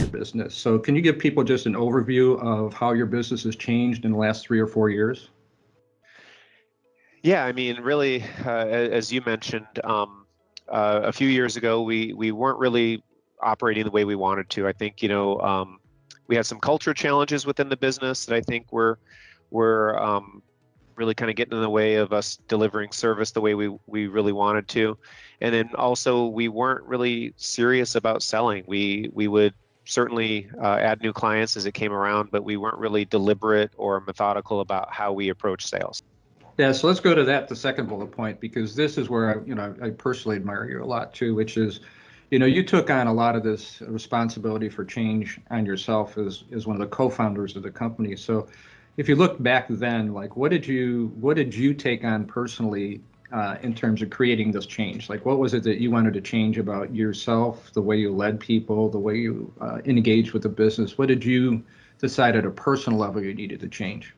business. So can you give people just an overview of how your business has changed in the last 3 or 4 years? Yeah, I mean, really, as you mentioned, a few years ago, we weren't really operating the way we wanted to. I think, we had some culture challenges within the business that I think were really kind of getting in the way of us delivering service the way we really wanted to. And then also, we weren't really serious about selling. We would certainly add new clients as it came around, but we weren't really deliberate or methodical about how we approach sales. Yeah, so let's go to that, the second bullet point, because this is where I personally admire you a lot too, which is, you took on a lot of this responsibility for change on yourself as one of the co-founders of the company. So if you look back then, like what did you take on personally in terms of creating this change? Like what was it that you wanted to change about yourself, the way you led people, the way you engaged with the business? What did you decide at a personal level you needed to change?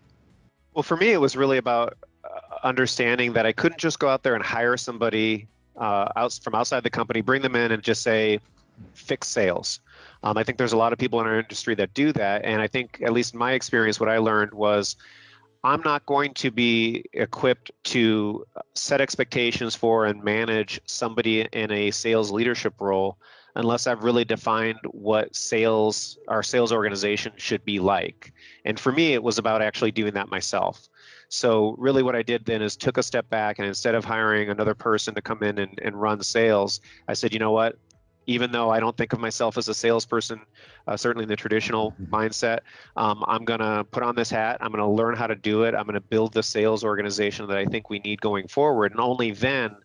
Well, for me, it was really about understanding that I couldn't just go out there and hire somebody from outside the company, bring them in and just say, fix sales. I think there's a lot of people in our industry that do that. And I think, at least in my experience, what I learned was I'm not going to be equipped to set expectations for and manage somebody in a sales leadership role unless I've really defined what our sales organization should be like. And for me, it was about actually doing that myself. So really what I did then is took a step back, and instead of hiring another person to come in and run sales, I said, you know what? Even though I don't think of myself as a salesperson, certainly in the traditional mindset, I'm going to put on this hat. I'm going to learn how to do it. I'm going to build the sales organization that I think we need going forward. And only then,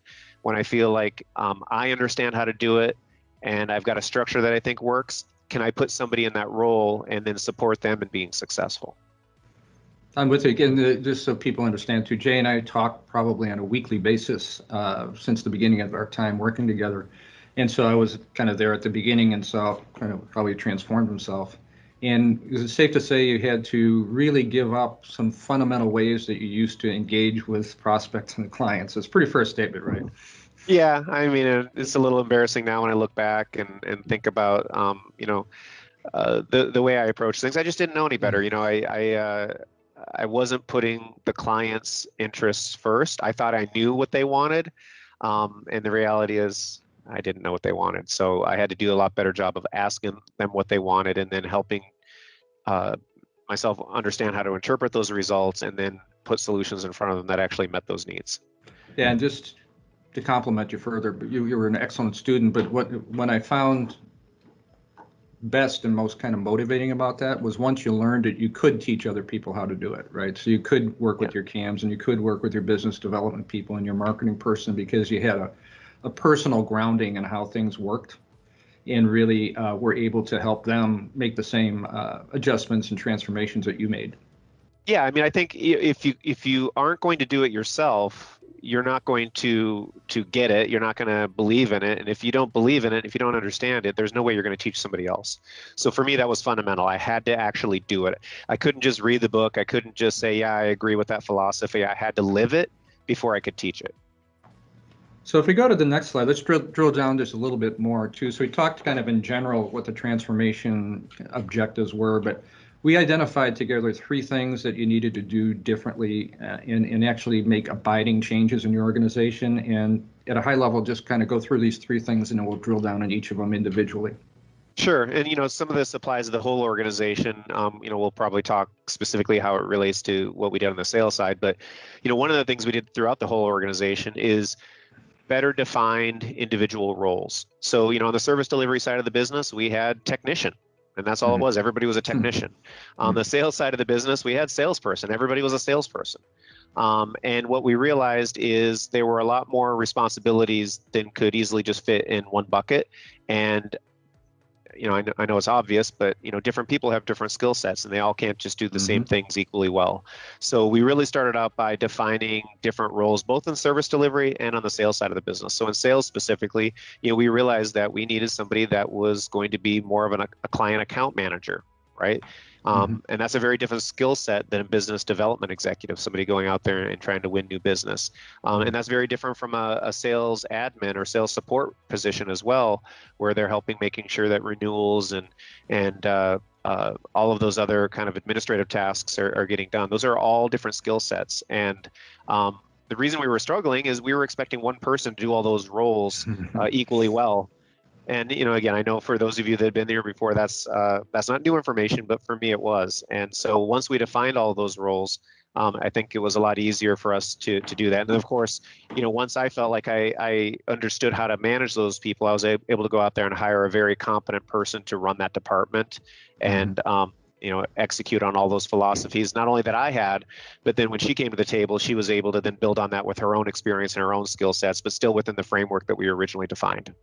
when I feel like I understand how to do it and I've got a structure that I think works, can I put somebody in that role and then support them in being successful? I'm with you again, just so people understand too. Jay and I talk probably on a weekly basis since the beginning of our time working together. And so I was kind of there at the beginning and saw kind of how he transformed himself. And is it safe to say you had to really give up some fundamental ways that you used to engage with prospects and clients? It's a pretty fair statement, right? Yeah, I mean, it's a little embarrassing now when I look back and think about, the way I approach things. I just didn't know any better. I wasn't putting the client's interests first. I thought I knew what they wanted, and the reality is I didn't know what they wanted. So I had to do a lot better job of asking them what they wanted and then helping myself understand how to interpret those results and then put solutions in front of them that actually met those needs. Yeah, and just to compliment you further, but you were an excellent student. But when I found best and most kind of motivating about that was once you learned it, you could teach other people how to do it, right? So you could work with your CAMs and you could work with your business development people and your marketing person because you had a personal grounding in how things worked and really were able to help them make the same adjustments and transformations that you made. Yeah, I mean, I think if you aren't going to do it yourself, you're not going to get it. You're not going to believe in it. And if you don't believe in it, if you don't understand it, there's no way you're going to teach somebody else. So for me, that was fundamental. I had to actually do it. I couldn't just read the book. I couldn't just say, yeah, I agree with that philosophy. I had to live it before I could teach it. So if we go to the next slide, let's drill down just a little bit more too. So we talked kind of in general what the transformation objectives were, but we identified together 3 things that you needed to do differently and actually make abiding changes in your organization. And at a high level, just kind of go through these 3 things and then we'll drill down on each of them individually. Sure. And, some of this applies to the whole organization. We'll probably talk specifically how it relates to what we did on the sales side. But, one of the things we did throughout the whole organization is better defined individual roles. So, on the service delivery side of the business, we had technician. And that's all it was. Everybody was a technician. On the sales side of the business, we had salesperson. Everybody was a salesperson. And what we realized is there were a lot more responsibilities than could easily just fit in one bucket. And I know it's obvious, but different people have different skill sets and they all can't just do the same things equally well. So we really started out by defining different roles, both in service delivery and on the sales side of the business. So in sales specifically, we realized that we needed somebody that was going to be more of a client account manager. right? And that's a very different skill set than a business development executive, somebody going out there and trying to win new business. And that's very different from a sales admin or sales support position as well, where they're helping making sure that renewals and all of those other kind of administrative tasks are getting done. Those are all different skill sets. And the reason we were struggling is we were expecting one person to do all those roles equally well. And again, I know for those of you that have been there before, that's not new information, but for me it was. And so once we defined all those roles, I think it was a lot easier for us to do that. And then of course, once I felt like I understood how to manage those people, I was able to go out there and hire a very competent person to run that department and execute on all those philosophies, not only that I had, but then when she came to the table, she was able to then build on that with her own experience and her own skill sets, but still within the framework that we originally defined.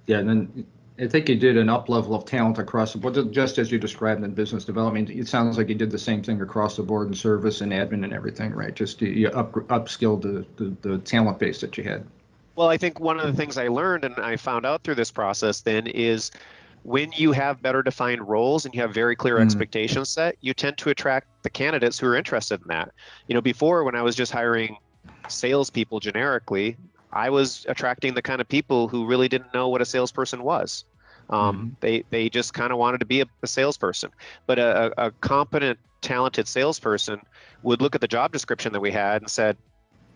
Yeah, and then I think you did an up level of talent across the board, just as you described in business development. It sounds like you did the same thing across the board in service and admin and everything, right? Just you upskilled the talent base that you had. Well, I think one of the things I learned and I found out through this process then is when you have better defined roles and you have very clear expectations set, you tend to attract the candidates who are interested in that. Before when I was just hiring salespeople generically, I was attracting the kind of people who really didn't know what a salesperson was. They just kind of wanted to be a salesperson. But a competent, talented salesperson would look at the job description that we had and said,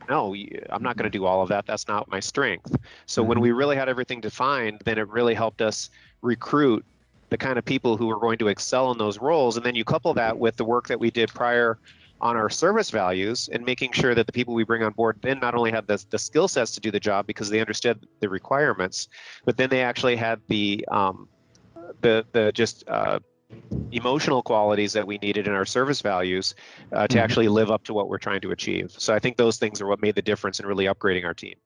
no, I'm not going to do all of that. That's not my strength. So when we really had everything defined, then it really helped us recruit the kind of people who were going to excel in those roles. And then you couple that with the work that we did prior on our service values and making sure that the people we bring on board then not only had the skill sets to do the job because they understood the requirements, but then they actually had the emotional qualities that we needed in our service values to actually live up to what we're trying to achieve. So I think those things are what made the difference in really upgrading our team.